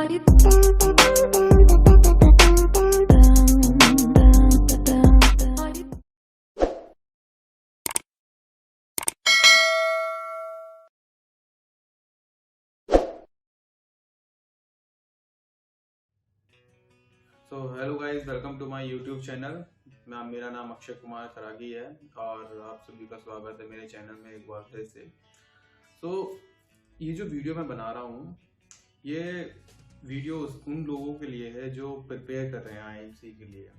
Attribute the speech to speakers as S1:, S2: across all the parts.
S1: So hello guys, welcome to my YouTube channel. मेरा नाम अक्षय कुमार सरागी है और आप सभी का स्वागत है मेरे चैनल में एक बार फिर से। ये जो वीडियो मैं बना रहा हूँ, ये वीडियो उन लोगों के लिए है जो प्रिपेयर कर रहे हैं आईएमसी के लिए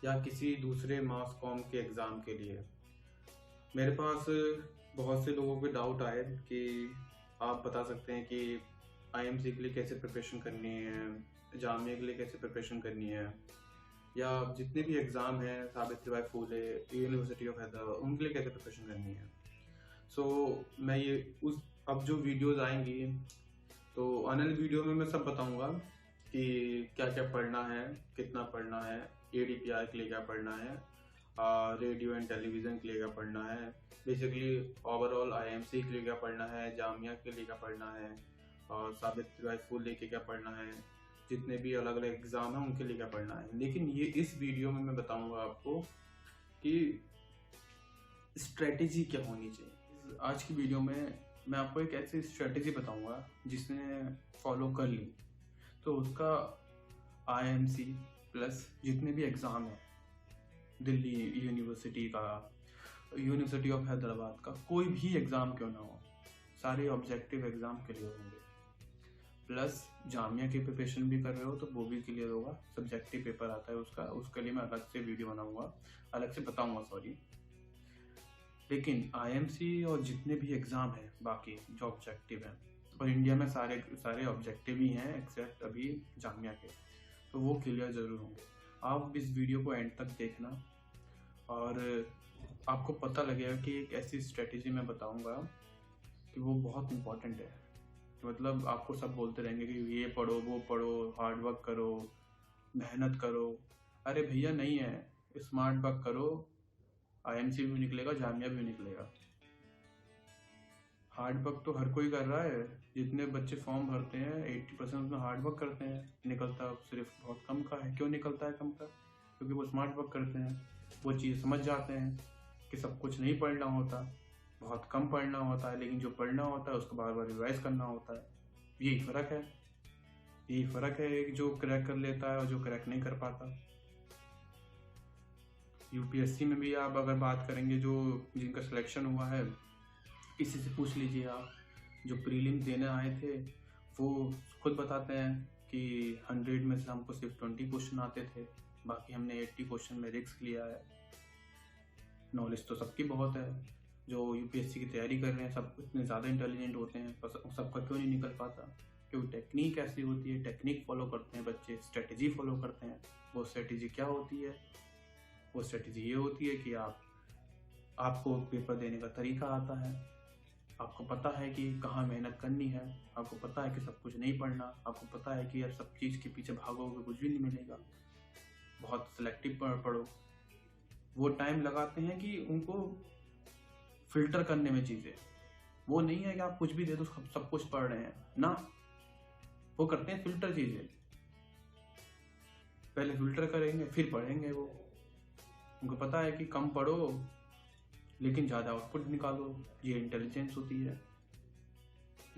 S1: या किसी दूसरे मास कॉम के एग्ज़ाम के लिए। मेरे पास बहुत से लोगों के डाउट आए कि आप बता सकते हैं कि आईएमसी के लिए कैसे प्रिपरेशन करनी है, जामिया के लिए कैसे प्रिपरेशन करनी है, या जितने भी एग्ज़ाम हैं सावित्रीबाई फूले, यूनिवर्सिटी ऑफ हैदराबाद, उनके लिए कैसे प्रिपरेशन करनी है। मैं ये अब जो वीडियोस आएंगी तो आने वाली वीडियो में मैं सब बताऊंगा कि क्या क्या पढ़ना है, कितना पढ़ना है, एडीपीआर के लिए क्या पढ़ना है, रेडियो एंड टेलीविज़न के लिए क्या पढ़ना है, बेसिकली ओवरऑल आईएमसी के लिए क्या पढ़ना है, जामिया के लिए क्या पढ़ना है, और सावित्रीबाई फूले के क्या पढ़ना है, जितने भी अलग अलग एग्ज़ाम हैं उनके लिए क्या पढ़ना है। लेकिन ये इस वीडियो में मैं बताऊंगा आपको कि स्ट्रेटेजी क्या होनी चाहिए। आज की वीडियो में मैं आपको एक ऐसी स्ट्रेटेजी बताऊंगा जिसने फॉलो कर ली तो उसका आईएमसी प्लस जितने भी एग्ज़ाम हैं, दिल्ली यूनिवर्सिटी का, यूनिवर्सिटी ऑफ हैदराबाद का, कोई भी एग्ज़ाम क्यों ना हो, सारे ऑब्जेक्टिव एग्ज़ाम क्लियर होंगे। प्लस जामिया की प्रिपरेशन भी कर रहे हो तो वो भी क्लियर होगा। सब्जेक्टिव पेपर आता है उसके लिए मैं अलग से वीडियो बनाऊंगा, अलग से बताऊंगा, सॉरी। लेकिन आईएमसी और जितने भी एग्ज़ाम हैं बाकी जो ऑब्जेक्टिव हैं, और इंडिया में सारे ऑब्जेक्टिव ही हैं एक्सेप्ट अभी जामिया के, तो वो क्लियर ज़रूर होंगे। आप इस वीडियो को एंड तक देखना और आपको पता लगेगा कि एक ऐसी स्ट्रेटेजी मैं बताऊँगा कि वो बहुत इम्पॉर्टेंट है। मतलब आपको सब बोलते रहेंगे कि ये पढ़ो, वो पढ़ो, हार्ड वर्क करो, मेहनत करो। अरे भैया नहीं है, स्मार्ट वर्क करो, आईएमसी भी निकलेगा, जामिया भी निकलेगा। हार्ड वर्क तो हर कोई कर रहा है। जितने बच्चे फॉर्म भरते हैं 80% उसमें हार्ड वर्क करते हैं, निकलता सिर्फ बहुत कम का है। क्यों निकलता है कम का? क्योंकि वो स्मार्ट वर्क करते हैं, वो चीज़ समझ जाते हैं कि सब कुछ नहीं पढ़ना होता, बहुत कम पढ़ना होता है, लेकिन जो पढ़ना होता है उसको बार बार रिवाइज करना होता है। यही फ़र्क है कि जो क्रैक कर लेता है और जो क्रैक नहीं कर पाता। यूपीएससी में भी आप अगर बात करेंगे, जो जिनका सिलेक्शन हुआ है, किसी से पूछ लीजिए आप, जो प्रीलिम देने आए थे वो खुद बताते हैं कि 100 में से हमको सिर्फ 20 क्वेश्चन आते थे, बाकी हमने 80 क्वेश्चन में रिस्क लिया है। नॉलेज तो सबकी बहुत है, जो यूपीएससी की तैयारी कर रहे हैं सब इतने ज़्यादा इंटेलिजेंट होते हैं, पर सबका क्यों नहीं निकल पाता? क्योंकि टेक्निक ऐसी होती है, टेक्निक फॉलो करते हैं बच्चे, स्ट्रेटजी फॉलो करते हैं। वो स्ट्रेटजी क्या होती है? वो स्ट्रेटजी ये होती है कि आपको पेपर देने का तरीका आता है, आपको पता है कि कहाँ मेहनत करनी है, आपको पता है कि सब कुछ नहीं पढ़ना, आपको पता है कि यार सब चीज़ के पीछे भागोगे कुछ भी नहीं मिलेगा, बहुत सिलेक्टिव पढ़ो। वो टाइम लगाते हैं कि उनको फिल्टर करने में चीज़ें, वो नहीं है कि आप कुछ भी दे दो सब कुछ पढ़ रहे हैं ना, वो करते हैं फिल्टर चीज़ें। पहले फिल्टर करेंगे फिर पढ़ेंगे। वो उनको पता है कि कम पढ़ो लेकिन ज़्यादा आउटपुट निकालो, ये इंटेलिजेंस होती है।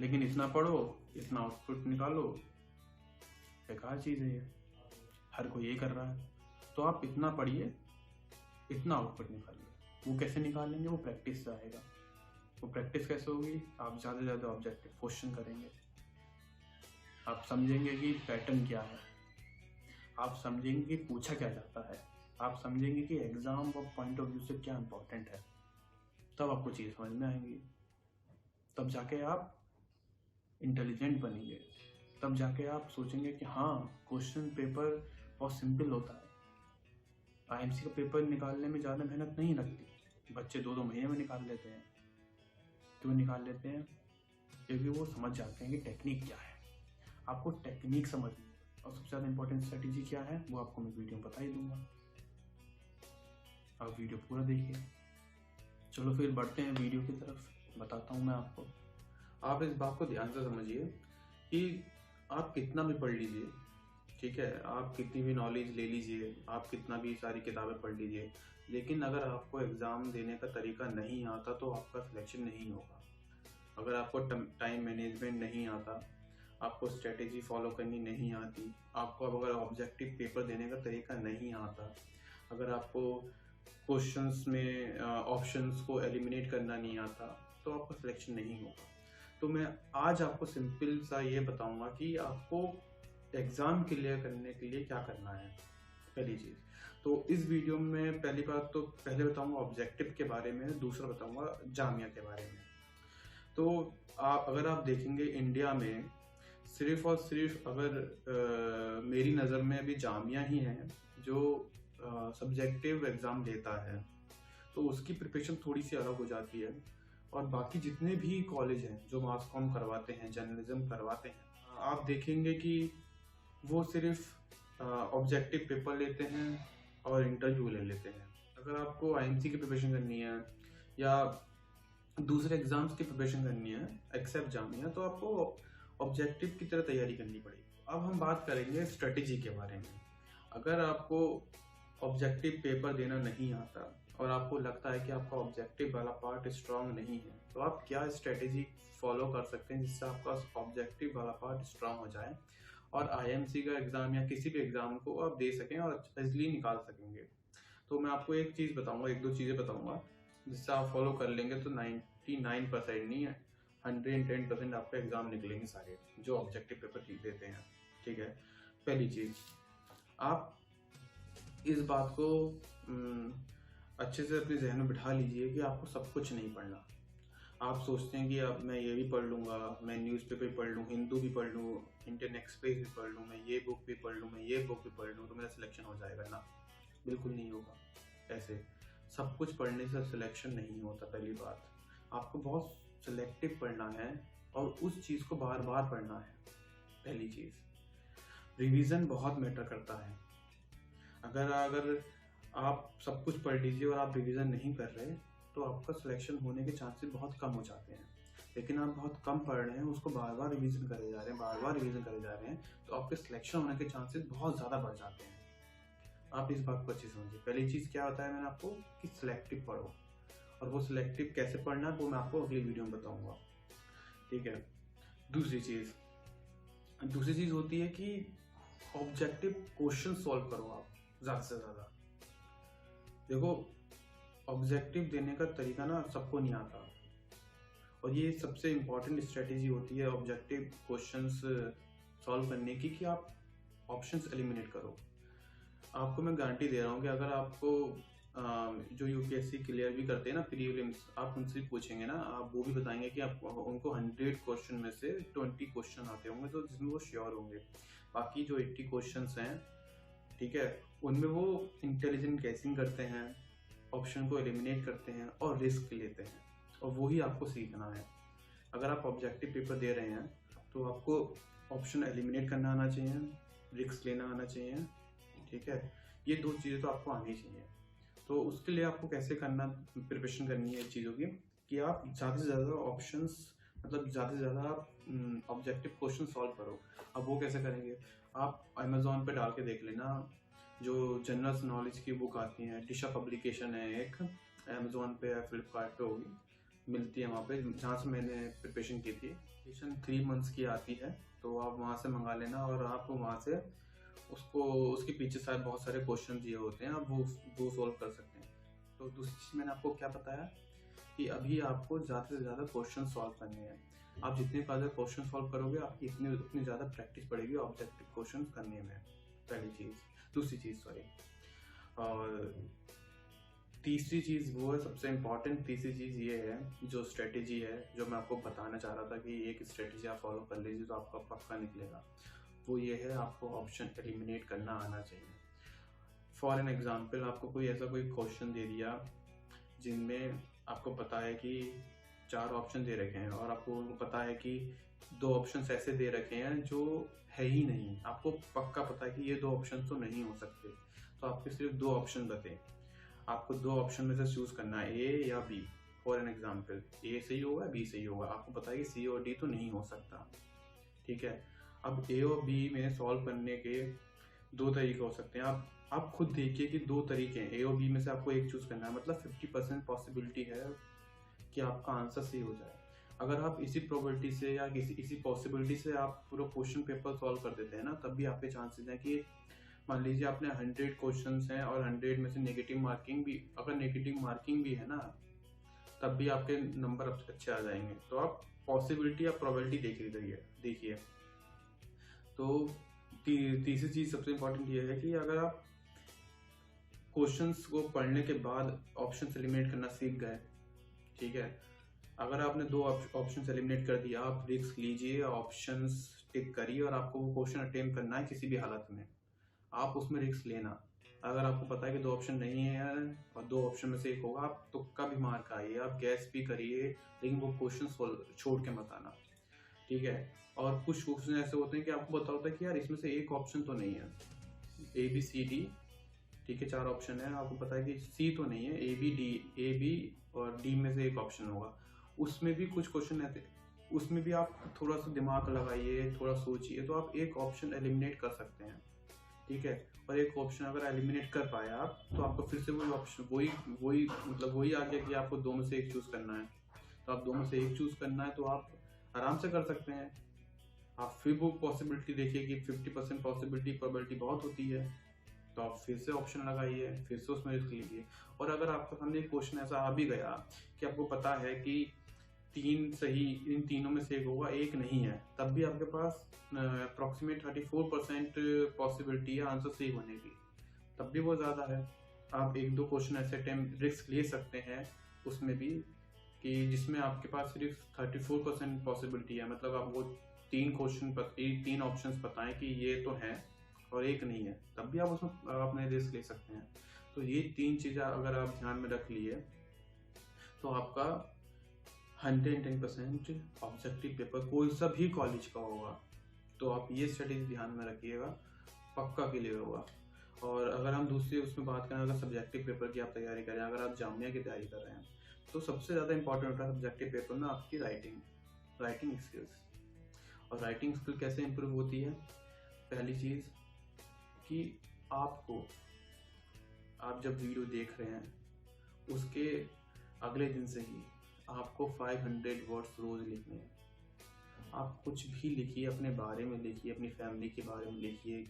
S1: लेकिन इतना पढ़ो इतना आउटपुट निकालो, बेकार चीज़ है ये, हर कोई ये कर रहा है। तो आप इतना पढ़िए, इतना आउटपुट निकालिए। वो कैसे निकालेंगे? वो प्रैक्टिस से आएगा। वो प्रैक्टिस कैसे होगी? आप ज़्यादा से ज़्यादा ऑब्जेक्टिव क्वेश्चन करेंगे, आप समझेंगे कि पैटर्न क्या है, आप समझेंगे कि पूछा क्या जाता है, आप समझेंगे कि एग्ज़ाम पॉइंट ऑफ व्यू से क्या इम्पोर्टेंट है। तब आपको चीज़ समझ में आएंगी, तब जाके आप इंटेलिजेंट बनेंगे, तब जाके आप सोचेंगे कि हाँ, क्वेश्चन पेपर बहुत सिंपल होता है। आईएमसी का पेपर निकालने में ज़्यादा मेहनत नहीं लगती, बच्चे 2-2 महीने में निकाल लेते हैं। क्यों निकाल लेते हैं? क्योंकि वो समझ जाते हैं कि टेक्निक क्या है। आपको टेक्निक समझनी है, और सबसे ज़्यादा इंपॉर्टेंट स्ट्रेटेजी क्या है वो आपको मैं वीडियो में बता ही दूंगा। आप वीडियो पूरा देखिए। चलो फिर बढ़ते हैं वीडियो की तरफ, बताता हूँ मैं आपको। आप इस बात को ध्यान से समझिए कि आप कितना भी पढ़ लीजिए, ठीक है, आप कितनी भी नॉलेज ले लीजिए, आप कितना भी सारी किताबें पढ़ लीजिए, लेकिन अगर आपको एग्ज़ाम देने का तरीका नहीं आता तो आपका सिलेक्शन नहीं होगा। अगर आपको टाइम मैनेजमेंट नहीं आता, आपको स्ट्रेटेजी फॉलो करनी नहीं आती, आपको अगर ऑब्जेक्टिव पेपर देने का तरीका नहीं आता, अगर आपको क्वेश्चंस में ऑप्शंस को एलिमिनेट करना नहीं आता, तो आपका सिलेक्शन नहीं होगा। तो मैं आज आपको सिंपल सा ये बताऊंगा कि आपको एग्ज़ाम क्लियर करने के लिए क्या करना है। पहली चीज़ तो इस वीडियो में पहली बात तो पहले बताऊंगा ऑब्जेक्टिव के बारे में, दूसरा बताऊंगा जामिया के बारे में। तो अगर आप देखेंगे इंडिया में सिर्फ और सिर्फ अगर मेरी नज़र में अभी जामिया ही है जो सब्जेक्टिव एग्ज़ाम लेता है, तो उसकी प्रिपरेशन थोड़ी सी अलग हो जाती है। और बाकी जितने भी कॉलेज हैं जो मास कॉम करवाते हैं, जर्नलिज्म करवाते हैं, आप देखेंगे कि वो सिर्फ ऑब्जेक्टिव पेपर लेते हैं और इंटरव्यू ले लेते हैं। अगर आपको आईएमसी की प्रिपरेशन करनी है या दूसरे एग्जाम्स की प्रिपरेशन करनी है एक्सेप्ट जामिया, तो आपको ऑब्जेक्टिव की तरह तैयारी करनी पड़ेगी। अब हम बात करेंगे स्ट्रेटेजी के बारे में। अगर आपको ऑब्जेक्टिव पेपर देना नहीं आता और आपको लगता है कि आपका ऑब्जेक्टिव वाला पार्ट स्ट्रांग नहीं है, तो आप क्या स्ट्रेटेजी फॉलो कर सकते हैं जिससे आपका ऑब्जेक्टिव वाला पार्ट स्ट्रांग हो जाए और आईएमसी का एग्ज़ाम या किसी भी एग्ज़ाम को आप दे सकें और इजली निकाल सकेंगे। तो मैं आपको एक चीज़ बताऊंगा, एक दो चीज़ें बताऊंगा जिससे आप फॉलो कर लेंगे तो 99% नहीं है 110% आपका एग्ज़ाम निकलेंगे सारे जो ऑब्जेक्टिव पेपर देते हैं। ठीक है, पहली चीज़, आप इस बात को अच्छे से अपने जहन में बिठा लीजिए कि आपको सब कुछ नहीं पढ़ना। आप सोचते हैं कि अब मैं ये भी पढ़ लूँगा, मैं न्यूज़पेपर भी पढ़ लूँ, हिंदू भी पढ़ लूँ, इंडियन एक्सप्रेस भी पढ़ लूँ, मैं ये बुक भी पढ़ लूँ, मैं ये बुक भी पढ़ लूँ तो मेरा सिलेक्शन हो जाएगा ना, बिल्कुल नहीं होगा। ऐसे सब कुछ पढ़ने से सिलेक्शन नहीं होता। पहली बात, आपको बहुत सिलेक्टिव पढ़ना है और उस चीज़ को बार बार पढ़ना है। पहली चीज़, रिवीजन बहुत मैटर करता है। अगर आप सब कुछ पढ़ लीजिए और आप रिवीजन नहीं कर रहे तो आपका सिलेक्शन होने के चांसेस बहुत कम हो जाते हैं। लेकिन आप बहुत कम पढ़ रहे हैं, उसको बार बार रिवीजन करे जा रहे हैं, बार बार रिवीजन करे जा रहे हैं, तो आपके सिलेक्शन होने के चांसेस बहुत ज़्यादा बढ़ जाते हैं। आप इस बात को अच्छी समझिए। पहली चीज़ क्या होता है मैंने आपको कि सिलेक्टिव पढ़ो, और वो सिलेक्टिव कैसे पढ़ना है वो मैं आपको अगली वीडियो में बताऊँगा। ठीक है, दूसरी चीज़ होती है कि ऑब्जेक्टिव क्वेश्चन सॉल्व करो आप ज़्यादा से ज़्यादा। देखो, ऑब्जेक्टिव देने का तरीका ना सबको नहीं आता, और ये सबसे इम्पॉर्टेंट स्ट्रेटेजी होती है ऑब्जेक्टिव क्वेश्चंस सॉल्व करने की कि आप ऑप्शंस एलिमिनेट करो। आपको मैं गारंटी दे रहा हूँ कि अगर आपको जो यूपीएससी क्लियर भी करते हैं ना प्रीलिम्स, आप उनसे पूछेंगे ना, आप वो भी बताएंगे कि आप उनको 100 क्वेश्चन में से 20 क्वेश्चन आते होंगे तो जिसमें वो श्योर होंगे। बाकी जो 80 क्वेश्चंस हैं, ठीक है, उनमें वो इंटेलिजेंट गैसिंग करते हैं, ऑप्शन को एलिमिनेट करते हैं और रिस्क लेते हैं, और वही आपको सीखना है। अगर आप ऑब्जेक्टिव पेपर दे रहे हैं तो आपको ऑप्शन एलिमिनेट करना आना चाहिए, रिस्क लेना आना चाहिए। ठीक है, ये दो चीज़ें तो आपको आनी चाहिए। तो उसके लिए आपको कैसे करना, प्रिपरेशन करनी है चीज़ों की कि आप ज़्यादा से ज़्यादा ऑप्शंस, मतलब ज़्यादा से ज़्यादा आप ऑब्जेक्टिव क्वेश्चन सॉल्व करो। अब वो कैसे करेंगे, आप अमेज़ॉन पे डाल के देख लेना, जो जनरल नॉलेज की बुक आती हैं, दिशा पब्लिकेशन है एक, अमेज़ॉन पे या फ्लिपकार्ट पे होगी, मिलती है वहाँ पे, जहाँ से मैंने प्रिपरेशन की थी। प्रिपरेशन 3 मंथ्स की आती है, तो आप वहाँ से मंगा लेना और आप वहाँ से उसके पीछे शायद बहुत सारे क्वेश्चन दिए होते हैं, आप वो सॉल्व कर सकते हैं। तो दूसरी चीज़ मैंने आपको क्या बताया कि अभी आपको ज़्यादा से ज़्यादा क्वेश्चन सॉल्व करने हैं। आप जितने ज़्यादा क्वेश्चन सॉल्व करोगे आपकी उतनी ज़्यादा प्रैक्टिस बढ़ेगी ऑब्जेक्टिव क्वेश्चन करने में। पहली चीज़। दूसरी चीज़ सॉरी, और तीसरी चीज़ वो है सबसे इम्पॉर्टेंट, तीसरी चीज़ ये है जो स्ट्रेटेजी है, जो मैं आपको बताना चाह रहा था कि एक स्ट्रेटेजी आप फॉलो कर लीजिए तो आपका पक्का निकलेगा। वो ये है, आपको ऑप्शन एलिमिनेट करना आना चाहिए। फॉर एन एग्जाम्पल, आपको कोई ऐसा कोई क्वेश्चन दे दिया जिनमें आपको पता है कि 4 ऑप्शन दे रखे हैं और आपको पता है कि 2 ऑप्शंस ऐसे दे रखे हैं जो है ही नहीं, आपको पक्का पता है कि ये 2 ऑप्शन तो नहीं हो सकते, तो आपके सिर्फ 2 ऑप्शन बचे। आपको 2 ऑप्शन में से चूज करना है, ए या बी। फॉर एन एग्जाम्पल, ए सही होगा, बी सही होगा, आपको पता है कि सी और डी तो नहीं हो सकता। ठीक है, अब ए और बी में सॉल्व करने के दो तरीके हो सकते हैं। आप खुद देखिए कि दो तरीके हैं, ए और बी में से आपको एक चूज करना है, मतलब 50% पॉसिबिलिटी है कि आपका आंसर सही हो जाए। अगर आप इसी प्रोबेबिलिटी से या इसी पॉसिबिलिटी से आप पूरा क्वेश्चन पेपर सॉल्व कर देते हैं ना, तब भी आपके चांसेस हैं कि मान लीजिए आपने 100 क्वेश्चंस हैं और 100 में से नेगेटिव मार्किंग भी, अगर नेगेटिव मार्किंग भी है ना, तब भी आपके नंबर अच्छे आ जाएंगे। तो आप पॉसिबिलिटी या प्रोबेबिलिटी देखिए। तो तीसरी चीज सबसे इम्पोर्टेंट ये है कि अगर आप क्वेश्चंस को पढ़ने के बाद ऑप्शन एलिमिनेट करना सीख गए, ठीक है, अगर आपने दो ऑप्शन एलिमिनेट कर दिया, आप रिस्क लीजिए, ऑप्शंस टिक करिए और आपको वो क्वेश्चन अटेम्प्ट करना है किसी भी हालत में, आप उसमें रिस्क लेना। अगर आपको पता है कि दो ऑप्शन नहीं है और दो ऑप्शन में से एक होगा, आप तुक्का भी मार के आइए, आप गैस भी करिए, लेकिन वो क्वेश्चन छोड़ के मत आना, ठीक है। और कुछ क्वेश्चन ऐसे होते हैं कि आपको पता होता है कि यार इसमें से एक ऑप्शन तो नहीं है, ए बी सी डी, ठीक है, 4 ऑप्शन है, आपको पता है कि सी तो नहीं है, ए बी और डी में से एक ऑप्शन होगा, उसमें भी कुछ क्वेश्चन ऐसे, उसमें भी आप थोड़ा सा दिमाग लगाइए, थोड़ा सोचिए, तो आप एक ऑप्शन एलिमिनेट कर सकते हैं, ठीक है। और एक ऑप्शन अगर एलिमिनेट कर पाए आप, तो आपको फिर से वही ऑप्शन वही आ गया कि आपको दो में से एक चूज करना है, तो आप दो में से एक चूज करना है, तो आप आराम से कर सकते हैं। आप फिर वो पॉसिबिलिटी देखिए कि 50% पॉसिबिलिटी प्रोबेबिलिटी बहुत होती है, तो आप फिर से ऑप्शन लगाइए, फिर से उसमें रिस्क लीजिए। और अगर आपका सामने एक क्वेश्चन ऐसा आ भी गया कि आपको पता है कि 3 सही, इन तीनों में से एक होगा, एक नहीं है, तब भी आपके पास अप्रॉक्सीमेट 34% पॉसिबिलिटी है आंसर सही होने की, तब भी वो ज़्यादा है। आप एक दो क्वेश्चन ऐसे रिस्क ले सकते हैं उसमें भी, कि जिसमें आपके पास सिर्फ 34% पॉसिबिलिटी है, मतलब आप वो तीन ऑप्शंस बताएं कि ये तो हैं और एक नहीं है, तब भी आप उसमें अपने रिस्क ले सकते हैं। तो ये 3 चीज़ें अगर आप ध्यान में रख लिए, तो आपका 110% ऑब्जेक्टिव पेपर कोई सा भी कॉलेज का होगा, तो आप ये स्ट्रेटेजी ध्यान में रखिएगा, पक्का क्लियर होगा। और अगर हम दूसरी उसमें बात करें, अगर सब्जेक्टिव पेपर की आप तैयारी करें, अगर आप जामिया की तैयारी कर रहे हैं, तो सबसे ज़्यादा इंपॉर्टेंट होता है सब्जेक्टिव पेपर में आपकी राइटिंग स्किल्स। और राइटिंग स्किल कैसे इंप्रूव होती है? पहली चीज़ कि आप जब वीडियो देख रहे हैं, उसके अगले दिन से ही आपको 500 वर्ड्स रोज लिखने हैं। आप कुछ भी लिखिए, अपने बारे में लिखिए, अपनी फैमिली के बारे में लिखिए,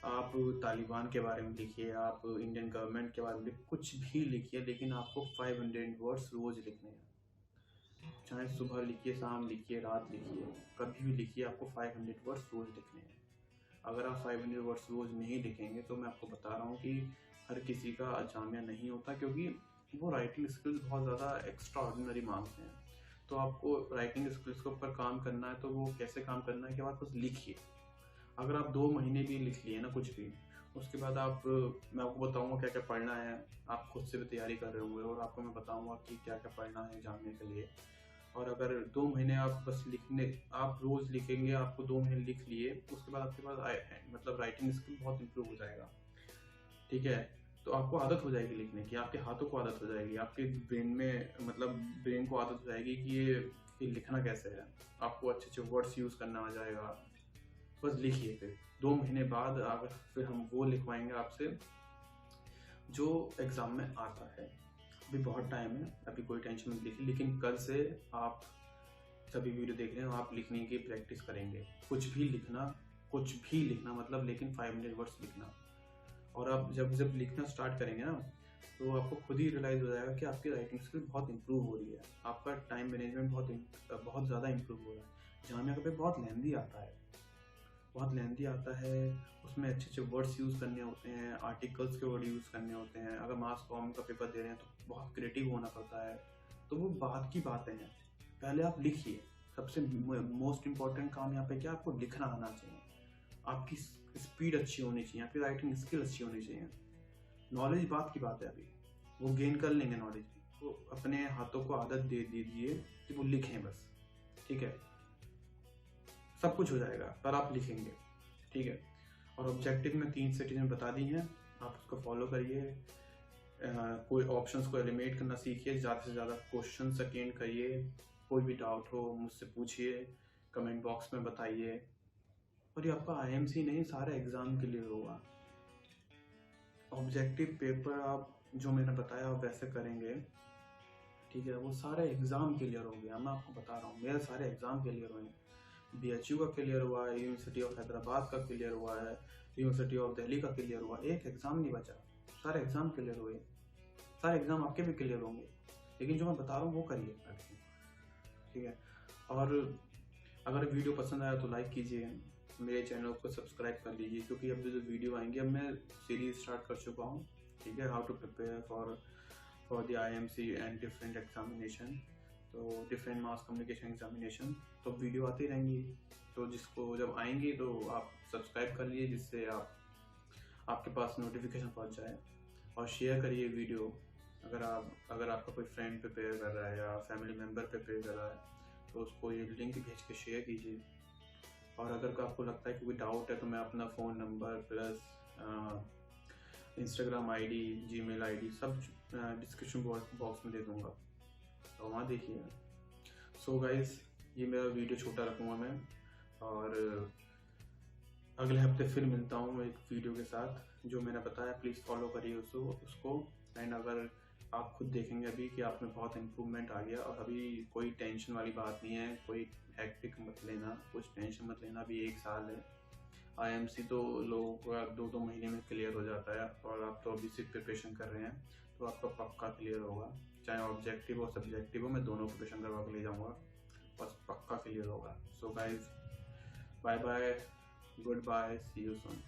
S1: आप तालिबान के बारे में लिखिए, आप इंडियन गवर्नमेंट के बारे में लिखिए, कुछ भी लिखिए, लेकिन आपको 500 वर्ड्स रोज लिखने हैं। चाहे सुबह लिखिए, शाम लिखिए, रात लिखिए, कभी भी लिखिए, आपको 500 वर्ड्स रोज लिखने हैं। अगर आप 500 वर्ड्स रोज नहीं लिखेंगे, तो मैं आपको बता रहा हूँ कि हर किसी का जामिया नहीं होता, क्योंकि वो राइटिंग स्किल्स बहुत ज़्यादा एक्स्ट्रा ऑर्डिनरी मांगते हैं। तो आपको राइटिंग स्किल्स के ऊपर काम करना है, तो वो कैसे काम करना है कि आप कुछ लिखिए। अगर आप 2 महीने भी लिख लिए ना कुछ भी, उसके बाद मैं आपको बताऊंगा क्या क्या पढ़ना है, आप खुद से भी तैयारी कर रहे होंगे और आपको मैं बताऊंगा कि क्या क्या पढ़ना है जानने के लिए। और अगर 2 महीने आप बस आप रोज लिखेंगे, आपको 2 महीने लिख लिए, उसके बाद आपके पास मतलब राइटिंग स्किल बहुत इंप्रूव हो जाएगा, ठीक है। तो आपको आदत हो जाएगी लिखने की, आपके हाथों को आदत हो जाएगी, आपके ब्रेन को आदत हो जाएगी कि ये लिखना कैसे है, आपको अच्छे अच्छे वर्ड्स यूज करना आ जाएगा। बस लिखिए, फिर 2 महीने बाद अगर फिर हम वो लिखवाएंगे आपसे जो एग्जाम में आता है। अभी बहुत टाइम है, अभी कोई टेंशन मत लीजिए, लेकिन कल से आप सभी वीडियो देख रहे हैं, आप लिखने की प्रैक्टिस करेंगे, कुछ भी लिखना मतलब, लेकिन 500 वर्ड्स लिखना। और आप जब लिखना स्टार्ट करेंगे ना, तो आपको खुद ही रियलाइज हो जाएगा कि आपकी राइटिंग स्किल बहुत इंप्रूव हो रही है, आपका टाइम मैनेजमेंट बहुत ज़्यादा इंप्रूव हो रहा है। जामिया का पेपर बहुत लेंदी आता है, उसमें अच्छे अच्छे वर्ड्स यूज़ करने होते हैं, आर्टिकल्स के वर्ड यूज़ करने होते हैं। अगर मास कॉम का पेपर दे रहे हैं तो बहुत क्रिएटिव होना पड़ता है। तो वो बात की बातें हैं, पहले आप लिखिए। सबसे मोस्ट इम्पॉर्टेंट काम यहाँ पे क्या, आपको लिखना आना चाहिए, आपकी स्पीड अच्छी होनी चाहिए, आपकी राइटिंग स्किल अच्छी होनी चाहिए। नॉलेज बात की बात है, अभी वो गेन कर लेंगे नॉलेज, तो अपने हाथों को आदत दे दीजिए कि वो लिखें बस, ठीक है, सब कुछ हो जाएगा पर आप लिखेंगे, ठीक है। और ऑब्जेक्टिव में 3 स्ट्रेटेजी बता दी हैं, आप उसको फॉलो करिए। कोई ऑप्शंस को एलिमिनेट करना सीखिए, ज़्यादा से ज़्यादा क्वेश्चन अटेंड करिए, कोई भी डाउट हो मुझसे पूछिए, कमेंट बॉक्स में बताइए, और ये आपका आईएमसी नहीं, सारा एग्ज़ाम क्लियर होगा। ऑब्जेक्टिव पेपर आप जो मैंने बताया आप वैसे करेंगे, ठीक है, वो सारे एग्ज़ाम क्लियर हो गया। मैं आपको बता रहा हूँ, मेरे सारे एग्ज़ाम क्लियर हुए हैं। BHU का क्लियर हुआ है, यूनिवर्सिटी ऑफ हैदराबाद का क्लियर हुआ है, यूनिवर्सिटी ऑफ दिल्ली का क्लियर हुआ, एक एग्ज़ाम नहीं बचा, सारे एग्ज़ाम क्लियर हुए। सारे एग्ज़ाम आपके भी क्लियर होंगे, लेकिन जो मैं बता रहा हूँ वो करिए, ठीक है। और अगर वीडियो पसंद आया तो लाइक कीजिए, मेरे चैनल को सब्सक्राइब कर लीजिए, क्योंकि अब जो वीडियो आएंगे, अब मैं सीरीज स्टार्ट कर चुका हूँ, ठीक है, how to prepare for the IMC and different examination, तो डिफरेंट मास कम्युनिकेशन एग्जामिनेशन, तो वीडियो आती रहेंगी। तो जिसको जब आएंगी तो आप सब्सक्राइब कर लीजिए, जिससे आपके पास नोटिफिकेशन पहुंच जाए, और शेयर करिए वीडियो। अगर आपका कोई फ्रेंड प्रिपेयर कर रहा है या फैमिली मेम्बर प्रिपेयर कर रहा है, तो उसको ये लिंक भेज के शेयर कीजिए। और अगर आपको लगता है कि कोई डाउट है, तो मैं अपना phone number plus Instagram ID, Gmail ID सब डिस्क्रिप्शन बॉक्स में दे दूँगा, तो वहाँ देखिए। सो गाइस, ये मेरा वीडियो छोटा रखूँगा मैं, और अगले हफ्ते फिर मिलता हूँ एक वीडियो के साथ। जो मैंने बताया प्लीज़ फॉलो करिए उसको। एंड अगर आप खुद देखेंगे अभी कि आप में बहुत इम्प्रूवमेंट आ गया, और अभी कोई टेंशन वाली बात नहीं है, कोई हैक्टिक मत लेना, कुछ टेंशन मत लेना। अभी 1 साल है, IMC तो लोगों का 2-2 महीने में क्लियर हो जाता है, और आप तो अभी सिर्फ प्रिपरेशन कर रहे हैं, तो आपका पक्का क्लियर होगा। चाहे ऑब्जेक्टिव और सब्जेक्टिव हो, मैं दोनों प्रिपरेशन करवा के ले जाऊँगा, बस पक्का क्लियर होगा। So guys, bye bye, goodbye, see you soon.